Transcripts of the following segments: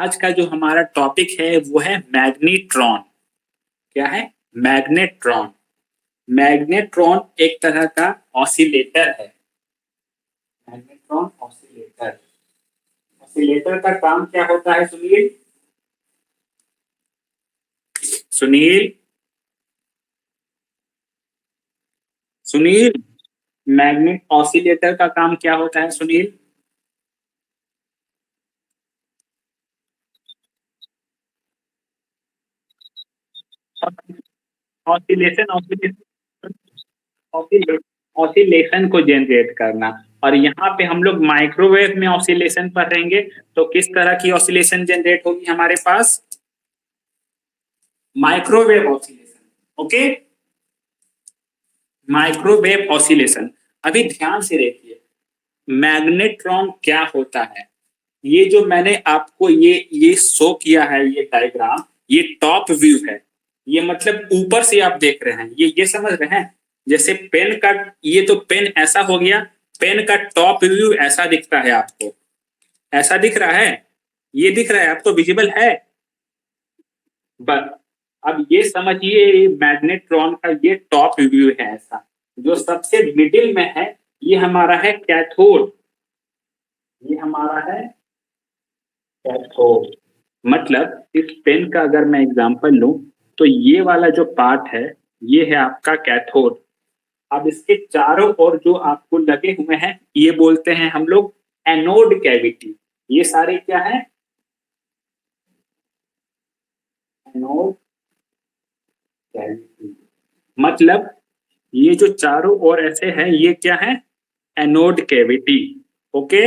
आज का जो हमारा टॉपिक है वो है मैग्नेट्रॉन। क्या है? मैग्नेट्रॉन। मैग्नेट्रॉन एक तरह का ऑसिलेटर है। Magnetron oscillator. ऑसिलेटर का काम क्या होता है सुनील? सुनील सुनील मैग्नेट ऑसिलेटर का काम क्या होता है सुनील? ऑसिलेशन ऑसिलेशन ऑसिलेशन को जनरेट करना। और यहाँ पे हम लोग माइक्रोवेव में ऑसिलेशन पढ़ेंगे। तो किस तरह की ऑसिलेशन जनरेट होगी हमारे पास? Microwave oscillation. Okay, microwave oscillation. अभी ध्यान से देखिए, मैग्नेट्रॉन क्या होता है। ये जो मैंने आपको ये शो किया है, ये डायग्राम, ये टॉप व्यू है। ये मतलब ऊपर से आप देख रहे हैं, ये समझ रहे हैं। जैसे पेन का, ये तो पेन ऐसा हो गया, पेन का टॉप व्यू ऐसा दिखता है आपको। ऐसा दिख रहा है, ये दिख रहा है आपको, विजिबल है। बस अब ये समझिए, मैग्नेट्रॉन का ये टॉप व्यू है ऐसा। जो सबसे मिडिल में है ये हमारा है कैथोड। ये हमारा है कैथोड। मतलब इस पेन का अगर मैं एग्जांपल लूं तो ये वाला जो पार्ट है ये है आपका कैथोड। अब इसके चारों ओर जो आपको लगे हुए हैं ये बोलते हैं हम लोग एनोड कैविटी। ये सारे क्या है? Anode cavity. मतलब ये जो चारों ओर ऐसे है ये क्या है? Anode cavity. ओके,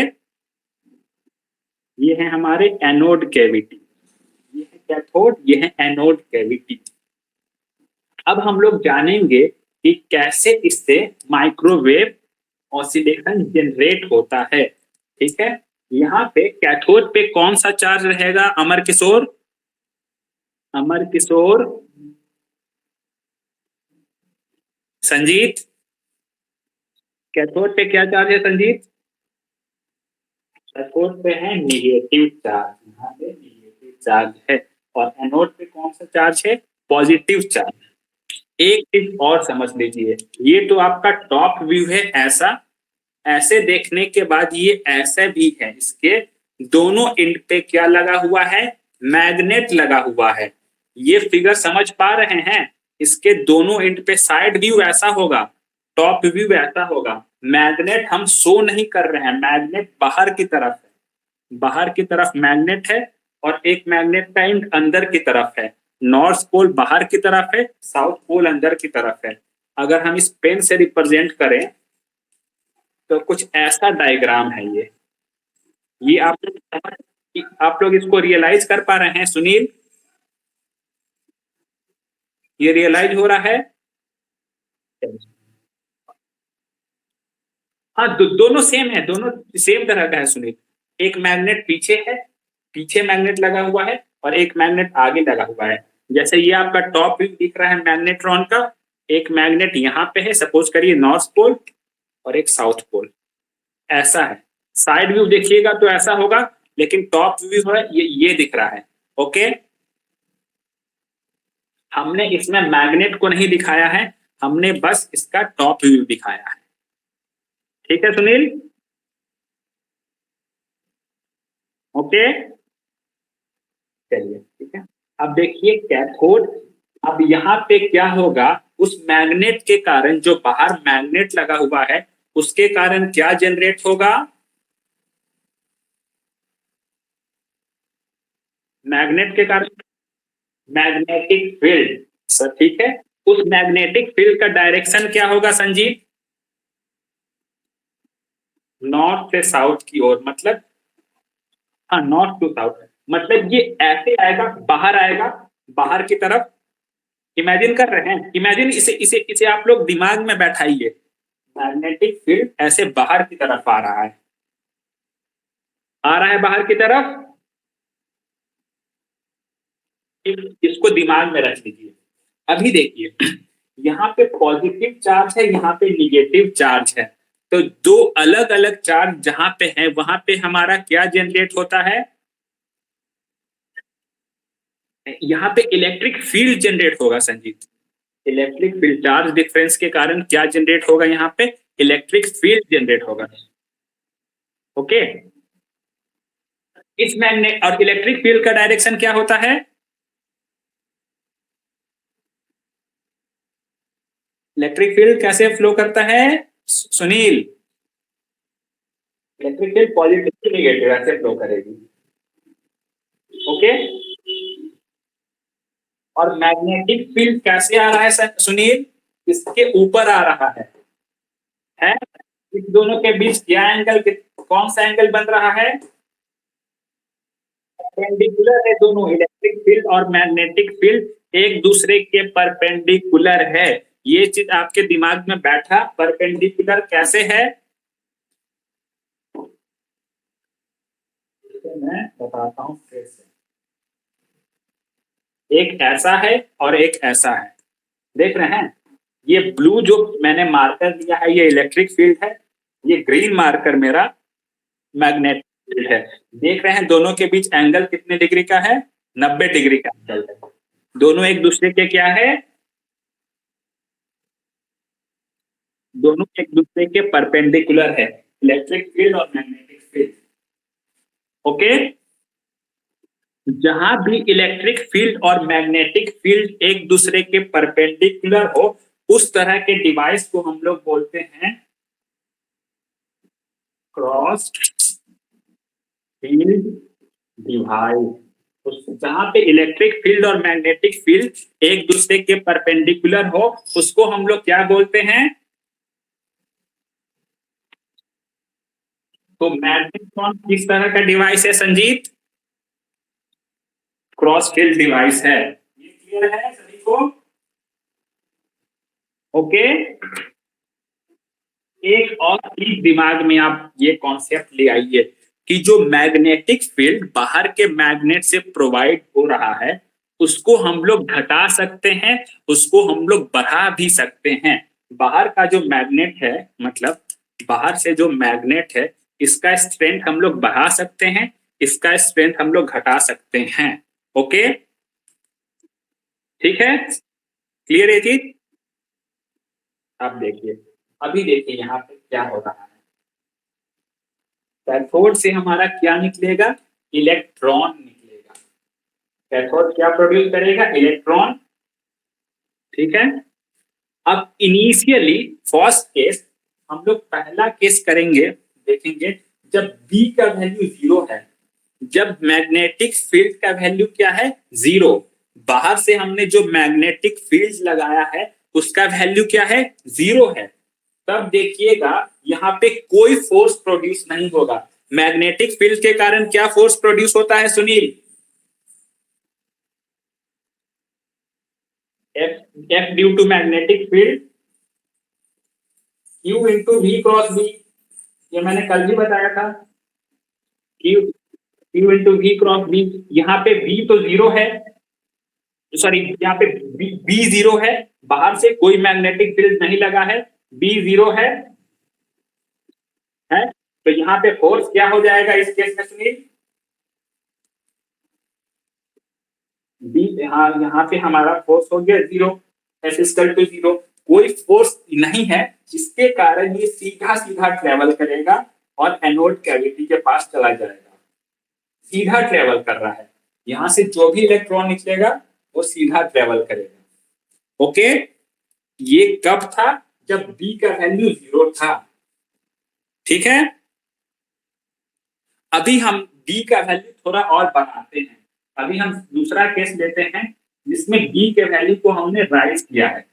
ये है हमारे एनोड कैविटी। ये है कैथोड, ये है एनोड कैविटी। अब हम लोग जानेंगे कि कैसे इससे माइक्रोवेव ऑसिलेशन जनरेट होता है। ठीक है, यहाँ पे कैथोड पे कौन सा चार्ज रहेगा अमर किशोर? अमर किशोर, संजीत, कैथोड पे क्या चार्ज है संजीत? कैथोड पे है निगेटिव चार्ज। यहाँ पे निगेटिव चार्ज है। और एनोड पे कौन सा चार्ज है? Positive charge. एक चीज और समझ लीजिए, ये तो आपका टॉप व्यू है ऐसा। ऐसे देखने के बाद ये ऐसे भी है, इसके दोनों एंड पे क्या लगा हुआ है? मैग्नेट लगा हुआ है। ये फिगर समझ पा रहे हैं? इसके दोनों एंड पे साइड व्यू ऐसा होगा, टॉप व्यू ऐसा होगा। मैग्नेट हम शो नहीं कर रहे हैं, मैग्नेट बाहर की तरफ है। बाहर की तरफ मैग्नेट है और एक मैग्नेट का एंड अंदर की तरफ है। नॉर्थ पोल बाहर की तरफ है, साउथ पोल अंदर की तरफ है। अगर हम इस पेन से रिप्रेजेंट करें तो कुछ ऐसा डायग्राम है ये आप लोग इसको रियलाइज कर पा रहे हैं सुनील? ये रियलाइज हो रहा है? हाँ, दोनों सेम है, दोनों सेम तरह का है सुनील। एक मैग्नेट पीछे है, पीछे मैग्नेट लगा हुआ है, और एक मैग्नेट आगे लगा हुआ है। जैसे ये आपका टॉप व्यू दिख रहा है मैग्नेट्रॉन का। एक मैग्नेट यहाँ पे है, सपोज करिए नॉर्थ पोल, और एक साउथ पोल। ऐसा है। साइड व्यू देखिएगा तो ऐसा होगा, लेकिन टॉप व्यू है ये दिख रहा है। ओके, हमने इसमें मैग्नेट को नहीं दिखाया है, हमने बस इसका टॉप व्यू दिखाया है। ठीक है सुनील? ओके, चलिए ठीक है। अब देखिए कैथोड। अब यहाँ पे क्या होगा? उस मैग्नेट के कारण, जो बाहर मैग्नेट लगा हुआ है उसके कारण क्या जनरेट होगा? मैग्नेट के कारण मैग्नेटिक फील्ड। सर ठीक है, उस मैग्नेटिक फील्ड का डायरेक्शन क्या होगा संजीव? नॉर्थ से साउथ की ओर। मतलब हाँ, नॉर्थ टू साउथ। मतलब ये ऐसे आएगा, बाहर आएगा, बाहर की तरफ। इमेजिन कर रहे हैं? इमेजिन, इसे इसे इसे आप लोग दिमाग में बैठाइए। मैग्नेटिक फील्ड ऐसे बाहर की तरफ आ रहा है, आ रहा है बाहर की तरफ। इसको दिमाग में रख लीजिए। अभी देखिए, यहाँ पे पॉजिटिव चार्ज है, यहाँ पे निगेटिव चार्ज है। तो दो अलग अलग चार्ज जहां पे है वहां पे हमारा क्या जनरेट होता है? यहाँ पे इलेक्ट्रिक फील्ड जनरेट होगा Sanjeet. Electric field, charge difference के कारण क्या जनरेट होगा यहाँ पे? इलेक्ट्रिक फील्ड जनरेट होगा। ओके, इस मैग्नेट और इलेक्ट्रिक फील्ड का डायरेक्शन क्या होता है? इलेक्ट्रिक फील्ड कैसे फ्लो करता है Sunil? Electric field positive negative ऐसे फ्लो करेगी। ओके, और मैग्नेटिक फील्ड कैसे आ रहा है सुनील? इसके ऊपर आ रहा है? इस दोनों के बीच क्या एंगल, कौन सा एंगल बन रहा है? परपेंडिकुलर है दोनों, इलेक्ट्रिक फील्ड और मैग्नेटिक फील्ड एक दूसरे के परपेंडिकुलर है। ये चीज आपके दिमाग में बैठा, परपेंडिकुलर कैसे है? मैं बताता हूं फिर से। एक ऐसा है और एक ऐसा है, देख रहे हैं? ये ब्लू जो मैंने मार्कर दिया है ये इलेक्ट्रिक फील्ड है, ये ग्रीन मार्कर मेरा मैग्नेटिक फील्ड है। देख रहे हैं दोनों के बीच एंगल कितने डिग्री का है? 90 डिग्री का एंगल है। दोनों एक दूसरे के क्या है? दोनों एक दूसरे के परपेंडिकुलर है, इलेक्ट्रिक फील्ड और मैग्नेटिक फील्ड। ओके, जहां भी इलेक्ट्रिक फील्ड और मैग्नेटिक फील्ड एक दूसरे के परपेंडिकुलर हो उस तरह के डिवाइस को हम लोग बोलते हैं क्रॉस फील्ड डिवाइस। जहां पे इलेक्ट्रिक फील्ड और मैग्नेटिक फील्ड एक दूसरे के परपेंडिकुलर हो उसको हम लोग क्या बोलते हैं? तो मैग्नेट्रॉन किस तरह का डिवाइस है संजीत? क्रॉस फील्ड डिवाइस है। ये क्लियर है सभी को? ओके, एक और चीज दिमाग में आप ये कॉन्सेप्ट ले आइए कि जो मैग्नेटिक फील्ड बाहर के मैग्नेट से प्रोवाइड हो रहा है उसको हम लोग घटा सकते हैं, उसको हम लोग बढ़ा भी सकते हैं। बाहर का जो मैग्नेट है, मतलब बाहर से जो मैग्नेट है, इसका स्ट्रेंथ हम लोग बढ़ा सकते हैं, इसका स्ट्रेंथ हम लोग घटा सकते हैं। ओके, ठीक है, क्लियर है चीज? अब देखिए, अभी देखिए यहाँ पे क्या हो रहा है। कैथोड से हमारा क्या निकलेगा? इलेक्ट्रॉन निकलेगा। कैथोड क्या प्रोड्यूस करेगा? इलेक्ट्रॉन। ठीक है, अब इनिशियली फर्स्ट केस, हम लोग पहला केस करेंगे, देखेंगे जब बी का वैल्यू 0 है, जब मैग्नेटिक फील्ड का वैल्यू क्या है? 0। बाहर से हमने जो मैग्नेटिक फील्ड लगाया है उसका वैल्यू क्या है? 0 है। तब देखिएगा यहाँ पे कोई फोर्स प्रोड्यूस नहीं होगा। मैग्नेटिक फील्ड के कारण क्या फोर्स प्रोड्यूस होता है Sunil? F due to magnetic field, q into v cross B. ये मैंने कल भी बताया था, q q into v cross B. यहाँ पे बी तो 0 है, सॉरी यहाँ पे बी 0 है, बाहर से कोई मैग्नेटिक फील्ड नहीं लगा है, बी 0 है। तो यहाँ पे फोर्स क्या हो जाएगा इस केस में सुनील? बी, यहाँ पे हमारा फोर्स हो गया 0, एफ इक्वल टू 0। कोई फोर्स नहीं है जिसके कारण ये सीधा सीधा ट्रेवल करेगा और एनोड कैविटी के पास चला जाएगा। सीधा ट्रेवल कर रहा है, यहाँ से जो भी इलेक्ट्रॉन निकलेगा वो सीधा ट्रेवल करेगा। ओके, ये कब था? जब बी का वैल्यू 0 था। ठीक है, अभी हम बी का वैल्यू थोड़ा और बढ़ाते हैं। अभी हम दूसरा केस लेते हैं जिसमें बी के वैल्यू को हमने राइज किया है।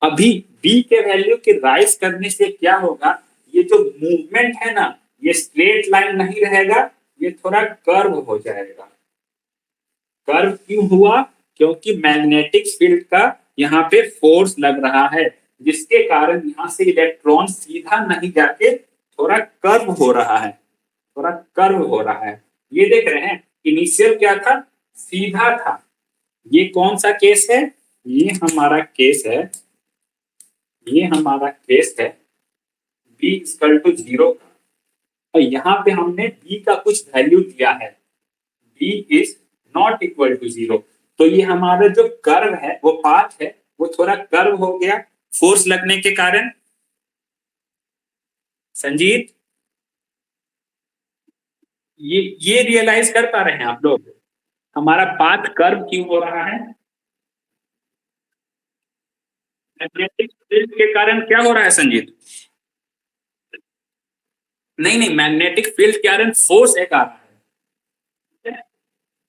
अभी बी के वैल्यू के राइज करने से क्या होगा? ये जो मूवमेंट है ना, ये स्ट्रेट लाइन नहीं रहेगा, ये थोड़ा कर्व हो जाएगा। कर्व क्यों हुआ? क्योंकि मैग्नेटिक फील्ड का यहाँ पे फोर्स लग रहा है जिसके कारण यहाँ से इलेक्ट्रॉन सीधा नहीं जाके थोड़ा कर्व हो रहा है, थोड़ा कर्व हो रहा है। ये देख रहे हैं, इनिशियल क्या था? सीधा था। ये कौन सा केस है? ये हमारा केस है, ये हमारा केस है बी इक्वल टू 0 का। और यहाँ पे हमने बी का कुछ वैल्यू दिया है, B is not equal to 0। तो ये हमारा जो कर्व है वो पाथ है वो थोड़ा कर्व हो गया फोर्स लगने के कारण। संजीत, ये रियलाइज कर पा रहे हैं आप लोग हमारा पाथ कर्व क्यों हो रहा है? मैग्नेटिक फील्ड के कारण क्या हो रहा है संजीत? नहीं नहीं, मैग्नेटिक फील्ड के कारण फोर्स एक आ रहा है,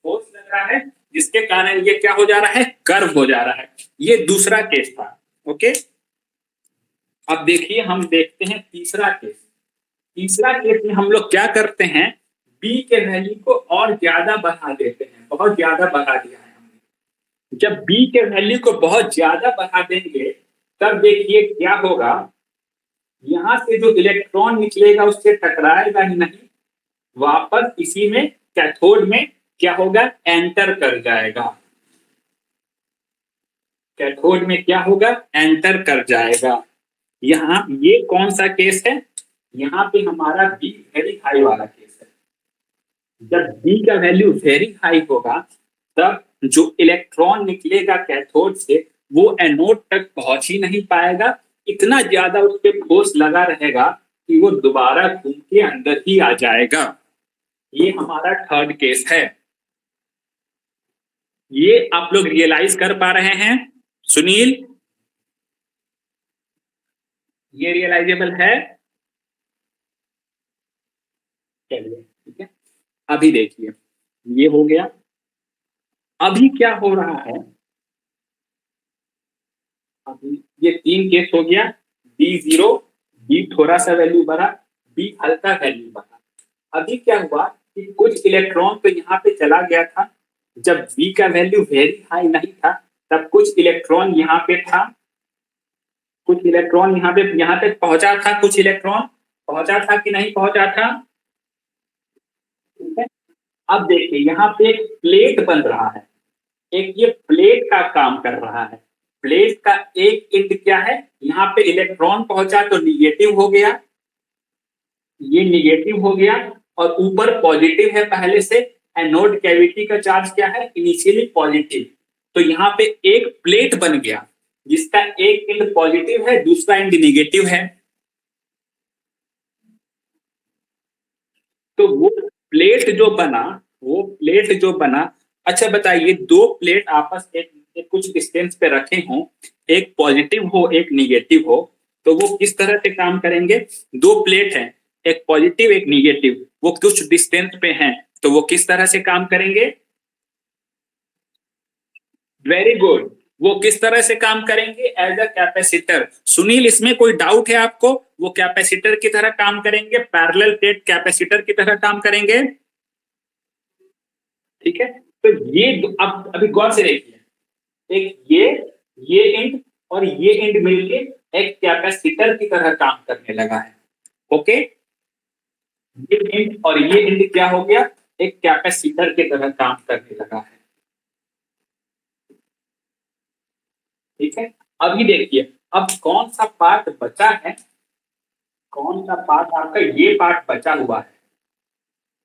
फोर्स लग रहा है जिसके कारण ये क्या हो जा रहा है, कर्व हो जा रहा है। ये दूसरा केस था। ओके, अब देखिए हम देखते हैं तीसरा केस। तीसरा केस में हम लोग क्या करते हैं, बी के वैल्यू को और ज्यादा बढ़ा देते हैं, बहुत ज्यादा बढ़ा दिया है हमने। जब बी के वैल्यू को बहुत ज्यादा बढ़ा देंगे तब देखिए क्या होगा, यहां से जो इलेक्ट्रॉन निकलेगा उससे टकराएगा ही नहीं, वापस इसी में कैथोड में क्या होगा, एंटर कर जाएगा। कैथोड में क्या होगा, एंटर कर जाएगा। यहाँ ये कौन सा केस है, यहाँ पे हमारा बी वेरी हाई वाला केस है। जब बी का वैल्यू वेरी हाई होगा तब जो इलेक्ट्रॉन निकलेगा कैथोड से वो एनोड तक पहुंच ही नहीं पाएगा, इतना ज्यादा उस पर फोर्स लगा रहेगा कि वो दोबारा घूम के अंदर ही आ जाएगा। ये हमारा थर्ड केस है। ये आप लोग रियलाइज कर पा रहे हैं? सुनील, ये रियलाइजेबल है? चलिए ठीक है, अभी देखिए ये हो गया। अभी क्या हो रहा है, अभी ये तीन केस हो गया, बी जीरो, बी थोड़ा सा वैल्यू बढ़ा, बी हल्का वैल्यू बढ़ा। अभी क्या हुआ कि कुछ इलेक्ट्रॉन तो यहाँ पे चला गया था, जब बी का वैल्यू वेरी हाई नहीं था तब कुछ इलेक्ट्रॉन यहाँ पे था, कुछ इलेक्ट्रॉन यहाँ पे यहाँ तक पहुंचा था, कुछ इलेक्ट्रॉन पहुंचा था कि नहीं पहुंचा था। ठीक है, अब देखिए यहाँ पे एक प्लेट बन रहा है, एक ये प्लेट का काम कर रहा है। प्लेट का एक एंड क्या है, यहाँ पे इलेक्ट्रॉन पहुंचा तो निगेटिव हो गया, ये निगेटिव हो गया, और ऊपर पॉजिटिव है पहले से। एनोड कैविटी का चार्ज क्या है, इनिशियली पॉजिटिव। तो यहाँ पे एक प्लेट बन गया जिसका एक एंड पॉजिटिव है, दूसरा एंड निगेटिव है। तो वो प्लेट जो बना, वो प्लेट जो बना, अच्छा बताइए दो प्लेट आपस एक कुछ डिस्टेंस पे रखे हों, एक पॉजिटिव हो एक निगेटिव हो, तो वो किस तरह से काम करेंगे? दो प्लेट हैं, एक पॉजिटिव एक निगेटिव, वो कुछ डिस्टेंस पे हैं, तो वो किस तरह से काम करेंगे? वेरी गुड, वो किस तरह से काम करेंगे? As a capacitor. सुनील, इसमें कोई डाउट है आपको? वो कैपेसिटर की तरह काम करेंगे, पैरेलल प्लेट कैपेसिटर की तरह काम करेंगे। ठीक है, तो ये अब अभी गौर से देखिए, एक ये एंड और ये एंड मिलके एक कैपेसिटर की तरह काम करने लगा है। ओके, ये एंड और ये एंड क्या हो गया, एक कैपेसिटर की तरह काम करने लगा है। ठीक है, अभी देखिए अब कौन सा पार्ट बचा है, कौन सा पार्ट आपका ये पार्ट बचा हुआ है।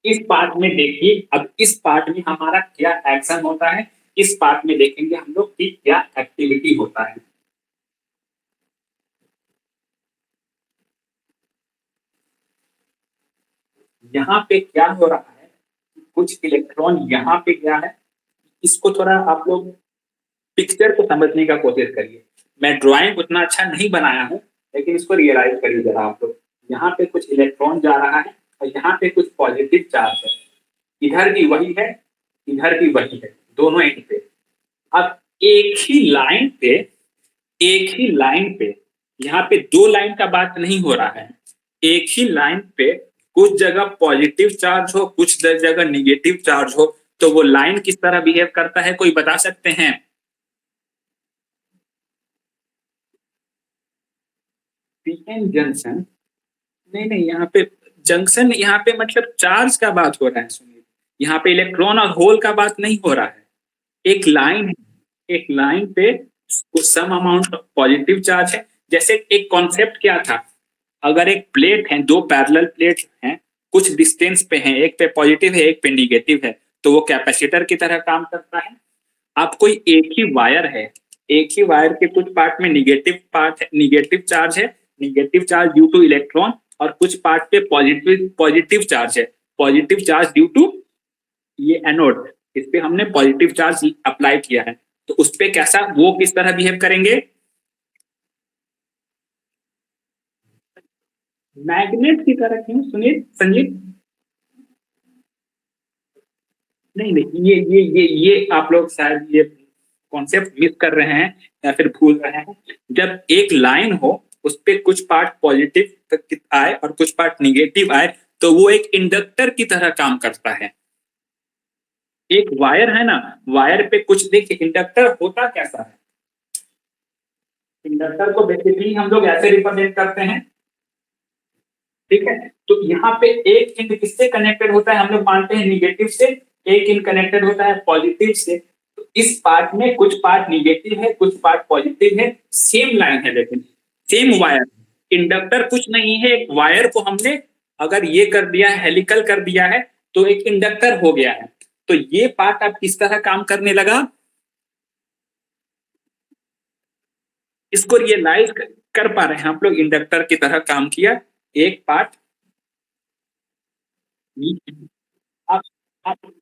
इस पार्ट में देखिए, अब इस पार्ट में हमारा क्या एक्शन होता है, इस पार्ट में देखेंगे हम लोग कि क्या एक्टिविटी होता है। यहाँ पे क्या हो रहा है, कुछ इलेक्ट्रॉन यहाँ पे गया है। इसको थोड़ा आप लोग पिक्चर को समझने का कोशिश करिए। मैं ड्राइंग उतना अच्छा नहीं बनाया हूँ, लेकिन इसको रियलाइज करिए जरा आप लोग। यहाँ पे कुछ इलेक्ट्रॉन जा रहा है और यहाँ पे कुछ पॉजिटिव चार्ज है, इधर भी वही है, इधर भी वही है, दोनों एंड पे। अब एक ही लाइन पे यहाँ पे दो लाइन का बात नहीं हो रहा है, एक ही लाइन पे कुछ जगह पॉजिटिव चार्ज हो, कुछ जगह निगेटिव चार्ज हो, तो वो लाइन किस तरह बिहेव करता है, कोई बता सकते हैं? पीएन जंक्शन, नहीं नहीं, यहाँ पे जंक्शन, यहाँ पे मतलब चार्ज का बात हो रहा है सुनील, यहाँ पे इलेक्ट्रॉन और होल का बात नहीं हो रहा है। एक लाइन है, एक लाइन पे some amount of positive charge है। जैसे एक कॉन्सेप्ट क्या था, अगर एक प्लेट है, दो पैरेलल प्लेट हैं, कुछ डिस्टेंस पे हैं, एक पे पॉजिटिव है एक पे निगेटिव है, तो वो कैपेसिटर की तरह काम करता है। आप कोई एक ही वायर है, एक ही वायर के कुछ पार्ट में निगेटिव चार्ज है, negative charge due two electron, और कुछ पार्ट पे पॉजिटिव पॉजिटिव चार्ज है, पॉजिटिव चार्ज ड्यू टू ये एनोड, इस पे हमने पॉजिटिव चार्ज अप्लाई किया है, तो उस पे कैसा वो किस तरह बिहेव करेंगे? मैग्नेट की तरह क्यों सुनील संजीव? नहीं नहीं, ये आप लोग शायद ये कॉन्सेप्ट मिस कर रहे हैं या फिर भूल रहे हैं। जब एक लाइन हो, उस पे कुछ पार्ट पॉजिटिव आए और कुछ पार्ट निगेटिव आए, तो वो एक इंडक्टर की तरह काम करता है। एक वायर है ना, वायर पे कुछ देखिए, इंडक्टर होता कैसा है? इंडक्टर को बेसिकली हम लोग ऐसे रिप्रेजेंट करते हैं, ठीक है? तो यहाँ पे एक इंड किससे कनेक्टेड होता है? हम लोग मानते हैं निगेटिव से, एक इंड कनेक्टेड होता है पॉजिटिव से। तो इस पार्ट में कुछ पार्ट निगेटिव है, कुछ पार्ट पॉजिटिव है, सेम लाइन है लेकिन सेम वायर। इंडक्टर कुछ नहीं है, एक वायर को हमने अगर ये कर दिया है, हेलिकल कर दिया है, तो एक इंडक्टर हो गया है। तो ये पार्ट अब किस तरह काम करने लगा? इसको रियलाइज कर पा रहे हैं आप लोग? इंडक्टर की तरह काम किया एक पार्ट। अब अब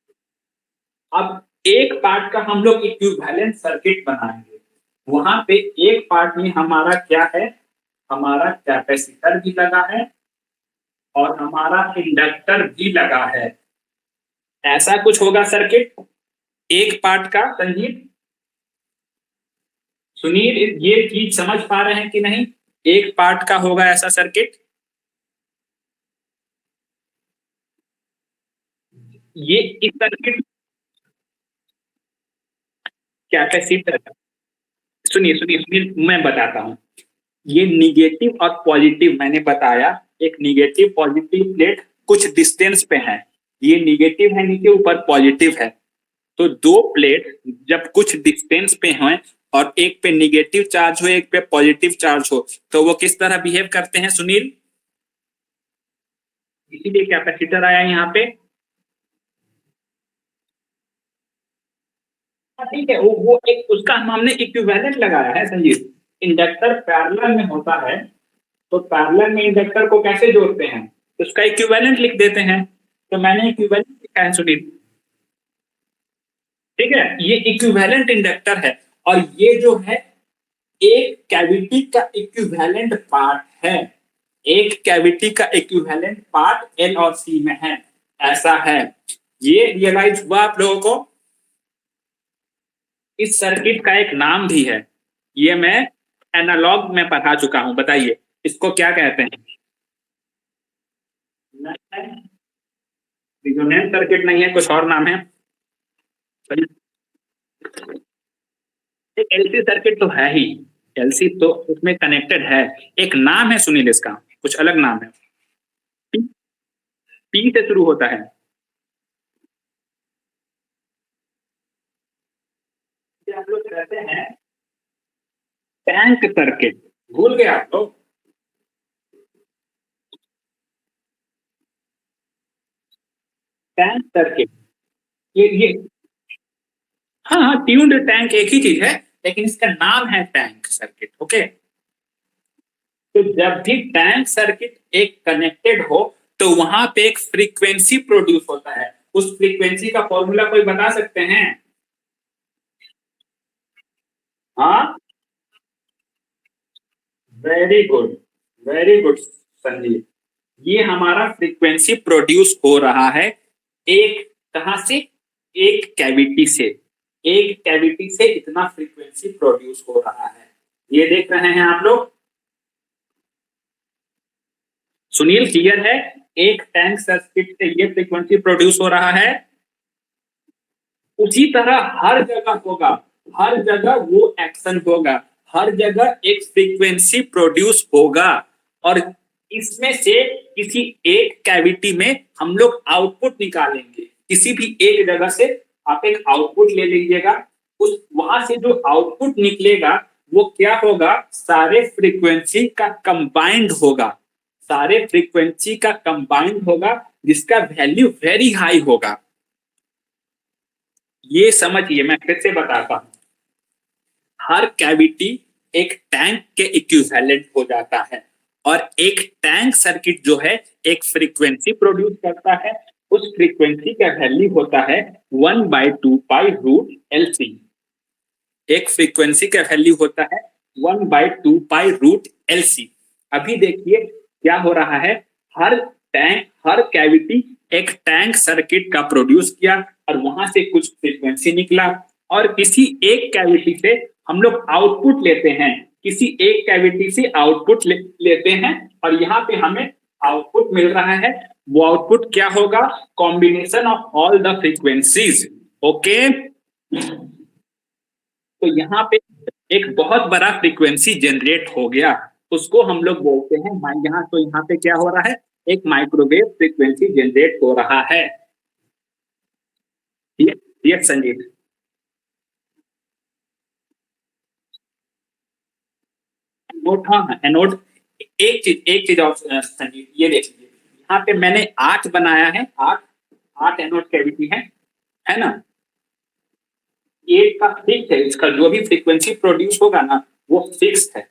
अब एक पार्ट का हम लोग इक्विवेलेंट सर्किट बनाएंगे। वहां पे एक पार्ट में हमारा क्या है? हमारा कैपेसिटर भी लगा है और हमारा इंडक्टर भी लगा है। ऐसा कुछ होगा सर्किट एक पार्ट का, संजीव सुनील, ये चीज समझ पा रहे हैं कि नहीं? एक पार्ट का होगा ऐसा सर्किट। ये इस सर्किट कैपेसिटर, सुनिए सुनिए सुनिए, मैं बताता हूँ। ये निगेटिव और पॉजिटिव मैंने बताया, एक निगेटिव पॉजिटिव प्लेट कुछ डिस्टेंस पे है, ये निगेटिव है नीचे, ऊपर पॉजिटिव है। तो दो प्लेट जब कुछ डिस्टेंस पे हैं और एक पे निगेटिव चार्ज हो, एक पे पॉजिटिव चार्ज हो, तो वो किस तरह बिहेव करते हैं सुनील? इसीलिए कैपेसिटर आया यहाँ पे। हाँ, ठीक है, वो एक उसका हमने इक्विवेलेंट लगाया है संजीव। इंडक्टर पैरेलल में होता है, तो पैरेलल में इंडक्टर को कैसे जोड़ते हैं? उसका इक्विवेलेंट लिख देते हैं। तो मैंने इक्विवेलेंट लिखा है सुनील, ठीक है? ये इक्विवेलेंट इंडक्टर है। और ये जो है एक कैविटी का इक्विवेलेंट पार्ट है, एक कैविटी का इक्विवेलेंट पार्ट एल और सी में है, ऐसा है। ये रियलाइज हुआ आप लोगों को? इस सर्किट का एक नाम भी है, ये मैं एनालॉग में पढ़ा चुका हूं, बताइए इसको क्या कहते हैं? रिजोनेंस सर्किट नहीं है, कुछ और नाम है। एक एलसी सर्किट तो है ही, एलसी तो उसमें कनेक्टेड है। एक नाम है सुनील इसका, कुछ अलग नाम है। पी, पी से शुरू होता है। हम लोग कहते हैं टैंक सर्किट, भूल गए आप लोग? टैंक सर्किट, ये हाँ हाँ, ट्यून्ड टैंक एक ही चीज है, लेकिन इसका नाम है टैंक सर्किट, ओके? तो जब भी टैंक सर्किट एक कनेक्टेड हो, तो वहां पे एक फ्रीक्वेंसी प्रोड्यूस होता है। उस फ्रीक्वेंसी का फॉर्मूला कोई बता सकते हैं? हाँ, very good, very good Sanjeev. ये हमारा फ्रीक्वेंसी प्रोड्यूस हो रहा है एक, कहां से? एक कैविटी से। एक कैविटी से इतना फ्रीक्वेंसी प्रोड्यूस हो रहा है, ये देख रहे हैं आप लोग? सुनील क्लियर है? एक टैंक सर्किट से ये फ्रीक्वेंसी प्रोड्यूस हो रहा है। उसी तरह हर जगह होगा, हर जगह वो एक्शन होगा, हर जगह एक फ्रीक्वेंसी प्रोड्यूस होगा। और इसमें से किसी एक कैविटी में हम लोग आउटपुट निकालेंगे, किसी भी एक जगह से आप एक आउटपुट ले लीजिएगा। उस वहां से जो आउटपुट निकलेगा वो क्या होगा? सारे फ्रीक्वेंसी का कंबाइंड होगा, सारे फ्रीक्वेंसी का कंबाइंड होगा, जिसका वैल्यू वेरी हाई होगा। ये समझिए, मैं फिर से बताता हूं, हर कैविटी एक टैंक के इक्विवेलेंट हो जाता है, और एक टैंक सर्किट जो है एक फ्रीक्वेंसी प्रोड्यूस करता है। उस फ्रीक्वेंसी का वैल्यू होता है 1/2 पाई रूट LC। एक फ्रीक्वेंसी का वैल्यू होता है 1/2 पाई रूट LC। अभी देखिए क्या हो रहा है, हर कैविटी एक टैंक सर्किट का प्रोड्यूस किया, और वहां से कुछ फ्रीक्वेंसी निकला, और किसी एक कैविटी से हम लोग आउटपुट लेते हैं, किसी एक कैविटी से आउटपुट लेते हैं, और यहाँ पे हमें आउटपुट मिल रहा है। वो आउटपुट क्या होगा? Combination of all the frequencies. Okay, तो यहाँ पे एक बहुत बड़ा फ्रीक्वेंसी जनरेट हो गया, उसको हम लोग बोलते हैं यहाँ, तो यहाँ पे क्या हो रहा है, एक माइक्रोवेव फ्रीक्वेंसी जनरेट हो रहा है। ये संजीव, एनोड, हाँ एनोड। एक चीज और संजीव, ये देखिए यहाँ पे मैंने 8 बनाया है, 8 एनोड कैविटी है ना। एक का फिक्स है, इसका जो भी फ्रीक्वेंसी प्रोड्यूस होगा ना वो फिक्स है।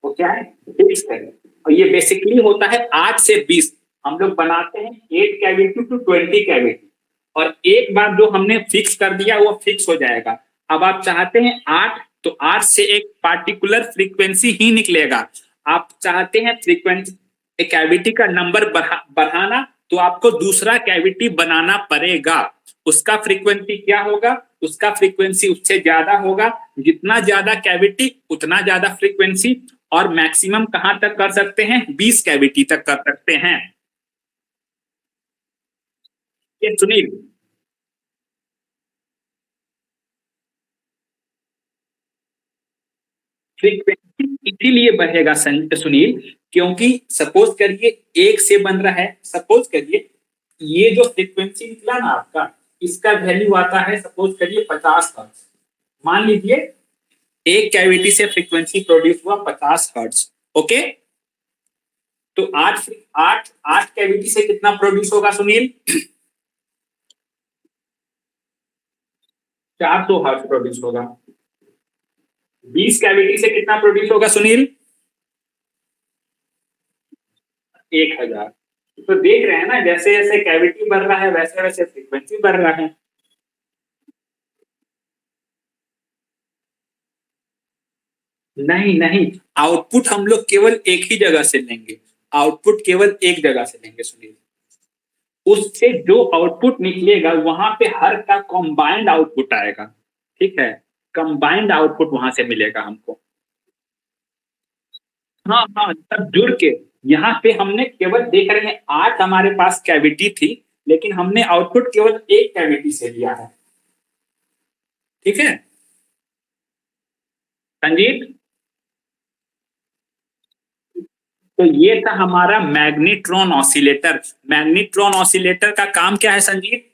वो क्या है? फिक्स है। और ये बेसिकली होता है 8 से 20। हम लोग बनाते हैं 8 कैविटी टू 20 कैविटी, और एक बार जो हमने फिक्स कर दिया वो फिक्स हो जाएगा। अब आप चाहते हैं 8, तो 8 से एक पार्टिकुलर फ्रीक्वेंसी ही निकलेगा। आप चाहते हैं फ्रीक्वेंसी कैविटी का नंबर बढ़ाना, तो आपको दूसरा कैविटी बनाना पड़ेगा। उसका फ्रीक्वेंसी क्या होगा? उसका फ्रीक्वेंसी उससे ज्यादा होगा। जितना ज्यादा कैविटी उतना ज्यादा फ्रीक्वेंसी, और मैक्सिमम कहां तक कर सकते हैं? 20 कैविटी तक कर सकते हैं। ये सुनील, फ्रीक्वेंसी इसीलिए बढ़ेगा सुनील, क्योंकि सपोज करिए एक से बन रहा है, सपोज करिए ये जो फ्रीक्वेंसी निकला ना आपका, इसका वैल्यू आता है सपोज करिए 50 हर्ट्ज। मान लीजिए एक कैविटी से फ्रीक्वेंसी प्रोड्यूस हुआ 50 हर्ट्ज। ओके, तो आठ आठ आठ कैविटी से कितना प्रोड्यूस होगा सुनील? 400 हर्ट्ज प्रोड्यूस होगा। 20 कैविटी से कितना प्रोड्यूस होगा सुनील? 1000। तो देख रहे हैं ना, जैसे जैसे कैविटी बढ़ रहा है वैसे वैसे फ्रीक्वेंसी बढ़ रहा है। नहीं नहीं, आउटपुट हम लोग केवल एक ही जगह से लेंगे, आउटपुट केवल एक जगह से लेंगे सुनील। उससे जो आउटपुट निकलेगा वहां पे हर का कंबाइंड आउटपुट आएगा। ठीक है, कंबाइंड आउटपुट वहां से मिलेगा हमको। हाँ हाँ, सब जुड़ के। यहाँ पे हमने केवल देख रहे हैं 8 हमारे पास कैविटी थी, लेकिन हमने आउटपुट केवल एक कैविटी से लिया है। ठीक है संजीत, तो ये था हमारा मैग्नेट्रॉन ऑसिलेटर। मैग्नेट्रॉन ऑसिलेटर का काम क्या है संजीत?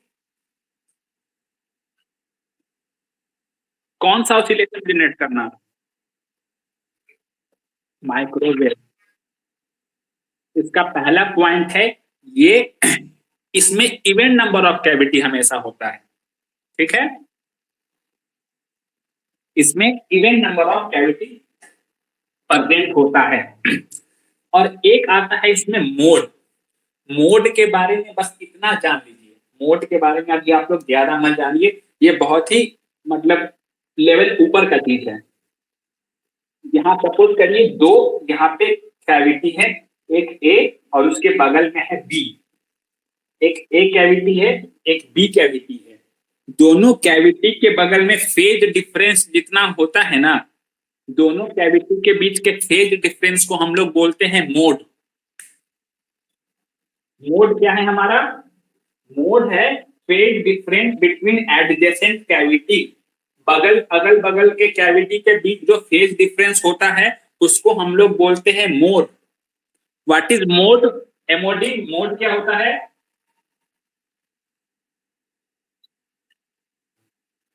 कौन सा ऑसिलेटर जनरेट करना? माइक्रोवेव। इसका पहला पॉइंट है ये, इसमें इवन नंबर ऑफ कैविटी हमेशा होता है। ठीक है, इसमें even number of cavity present होता है। और एक आता है इसमें मोड। मोड के बारे में बस इतना जान लीजिए, मोड के बारे में अभी आप लोग ज्यादा मत जानिए, ये बहुत ही मतलब लेवल ऊपर का चीज है। यहाँ सपोज करिए दो, यहाँ पे कैविटी है, एक ए और उसके बगल में है बी। एक ए कैविटी है, एक बी कैविटी है। दोनों कैविटी के बगल में फेज डिफरेंस जितना होता है ना, दोनों कैविटी के बीच के फेज डिफरेंस को हम लोग बोलते हैं मोड। मोड क्या है हमारा? मोड है phase difference between adjacent cavity. बगल अगल बगल के कैविटी के बीच जो फेज डिफरेंस होता है उसको हम लोग बोलते हैं mode. What is mode? MoD, mode क्या होता है?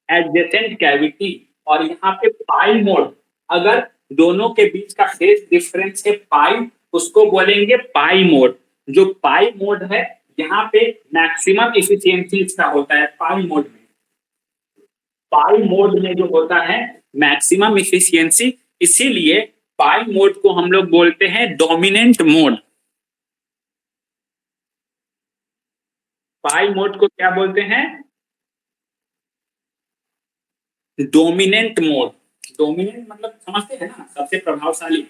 Adjacent cavity. और यहाँ पे पाई मोड, अगर दोनों के बीच का फेज डिफरेंस है पाई, उसको बोलेंगे पाई मोड। जो पाई मोड है यहाँ पे मैक्सिमम इफिशियंसी इसका होता है पाई मोड में। पाई मोड में जो होता है मैक्सिमम इफिशियंसी, इसीलिए पाई मोड को हम लोग बोलते हैं डोमिनेंट मोड। पाई मोड को क्या बोलते हैं? Dominant mode. डोमिनेंट मतलब समझते हैं ना, सबसे प्रभावशाली।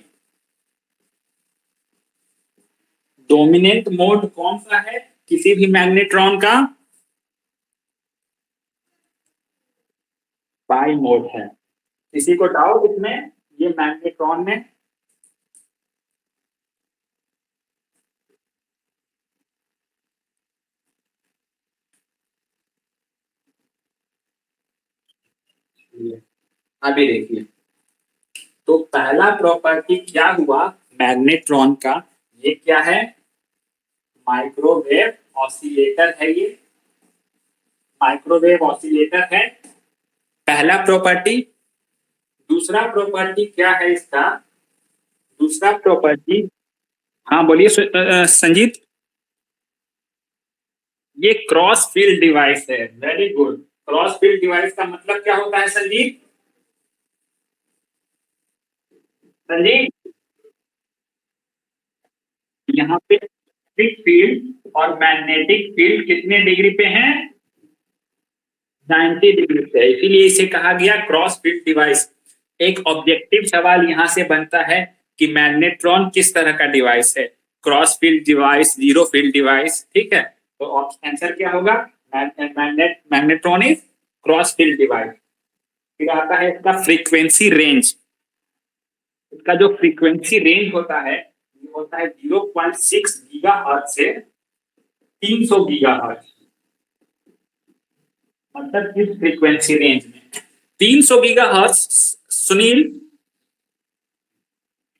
डोमिनेंट मोड कौन सा है किसी भी मैग्नेट्रॉन का? पाई मोड है। किसी को डाउट इसमें? ये मैग्नेट्रॉन में अभी देखिए, तो पहला प्रॉपर्टी क्या हुआ मैग्नेट्रॉन का? ये क्या है? माइक्रोवेव ऑसिलेटर है ये। माइक्रोवेव ऑसिलेटर है पहला प्रॉपर्टी। दूसरा प्रॉपर्टी क्या है इसका? दूसरा प्रॉपर्टी, हाँ बोलिए संजीत। ये क्रॉस फील्ड डिवाइस है। Very good. Cross field device का मतलब क्या होता है संजीत? संजीत, यहाँ पे इलेक्ट्रिक फील्ड और मैग्नेटिक फील्ड कितने डिग्री पे हैं? 90 डिग्री पे, इसीलिए इसे कहा गया क्रॉस फील्ड डिवाइस। एक ऑब्जेक्टिव सवाल यहाँ से बनता है कि मैग्नेट्रॉन किस तरह का डिवाइस है? Cross field device, zero field device, ठीक है। तो आंसर क्या होगा? Magnetron is cross field device. फिर आता है इसका फ्रीक्वेंसी रेंज। इसका जो फ्रीक्वेंसी रेंज होता है ये होता है 0.6 गीगा हर्ट्ज से 300 गीगा हर्ट्ज। मतलब किस फ्रीक्वेंसी रेंज में? 300 गीगा हर्ट्ज। सुनील,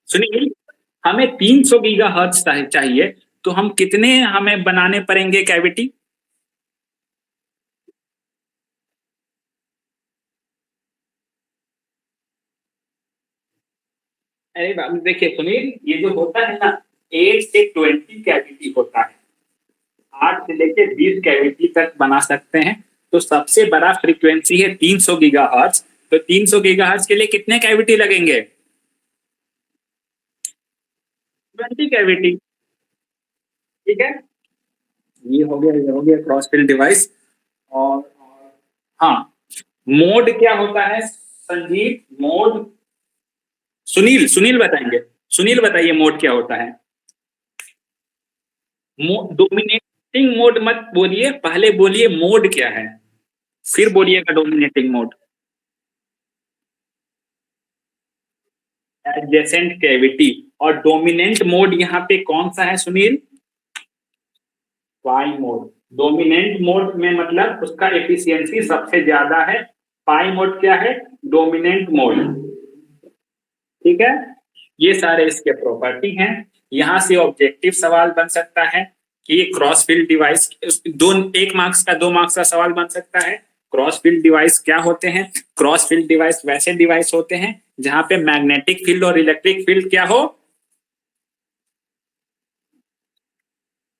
सुनील, हमें 300 गीगा हर्ट्ज चाहिए, तो हम कितने हमें बनाने पड़ेंगे कैविटी? अरे देखिए सुनील, ये जो होता है ना, 8 से 20 कैविटी होता है। 8 से लेके 20 कैविटी तक बना सकते हैं। तो सबसे बड़ा फ्रीक्वेंसी है 300 गीगा हर्ट्ज। तो 300 गीगा हर्ट्ज के लिए कितने कैविटी लगेंगे? 20 कैविटी। ठीक है, ये हो गया, ये हो गया क्रॉस फील्ड डिवाइस। और हाँ, मोड क्या होता है संजीव? मोड सुनील, सुनील बताएंगे। सुनील बताइए मोड क्या होता है? डोमिनेटिंग मोड मत बोलिए, पहले बोलिए मोड क्या है, फिर बोलिएगा डोमिनेटिंग मोड। Adjacent cavity. और डोमिनेंट मोड यहाँ पे कौन सा है सुनील? पाई मोड। डोमिनेंट मोड में मतलब उसका एफिशिएंसी सबसे ज्यादा है। पाई मोड क्या है? Dominant mode. ठीक है, ये सारे इसके प्रॉपर्टी हैं। यहाँ से ऑब्जेक्टिव सवाल बन सकता है कि ये क्रॉस फील्ड डिवाइस, दो, 1 मार्क्स का 2 मार्क्स का सवाल बन सकता है। क्रॉस फील्ड डिवाइस क्या होते हैं? क्रॉस फील्ड डिवाइस वैसे डिवाइस होते हैं जहां पे मैग्नेटिक फील्ड और इलेक्ट्रिक फील्ड क्या हो?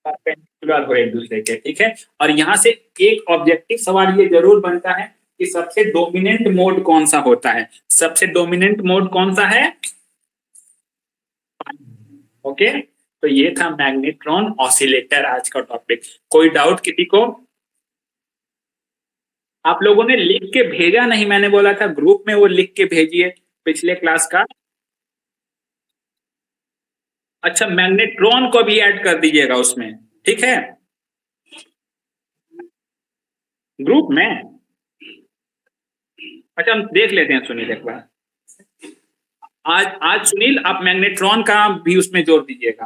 परपेंडिकुलर हो एक दूसरे के, ठीक है। और यहाँ से एक ऑब्जेक्टिव सवाल ये जरूर बनता है कि सबसे डोमिनेंट मोड कौन सा होता है? सबसे डोमिनेंट मोड कौन सा है? ओके, तो ये था मैग्नेट्रॉन ऑसिलेटर आज का टॉपिक। कोई डाउट किसी को? आप लोगों ने लिख के भेजा नहीं, मैंने बोला था ग्रुप में वो लिख के भेजिए पिछले क्लास का। अच्छा, मैग्नेट्रॉन को भी ऐड कर दीजिएगा उसमें, ठीक है, ग्रुप में। अच्छा, हम देख लेते हैं सुनील एक बार। आज आज सुनील आप मैग्नेट्रॉन का भी उसमें जोड़ दीजिएगा।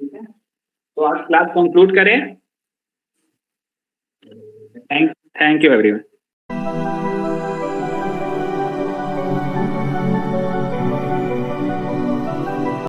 ठीक है, तो आज क्लास कंक्लूड करें। Thank thank you everyone.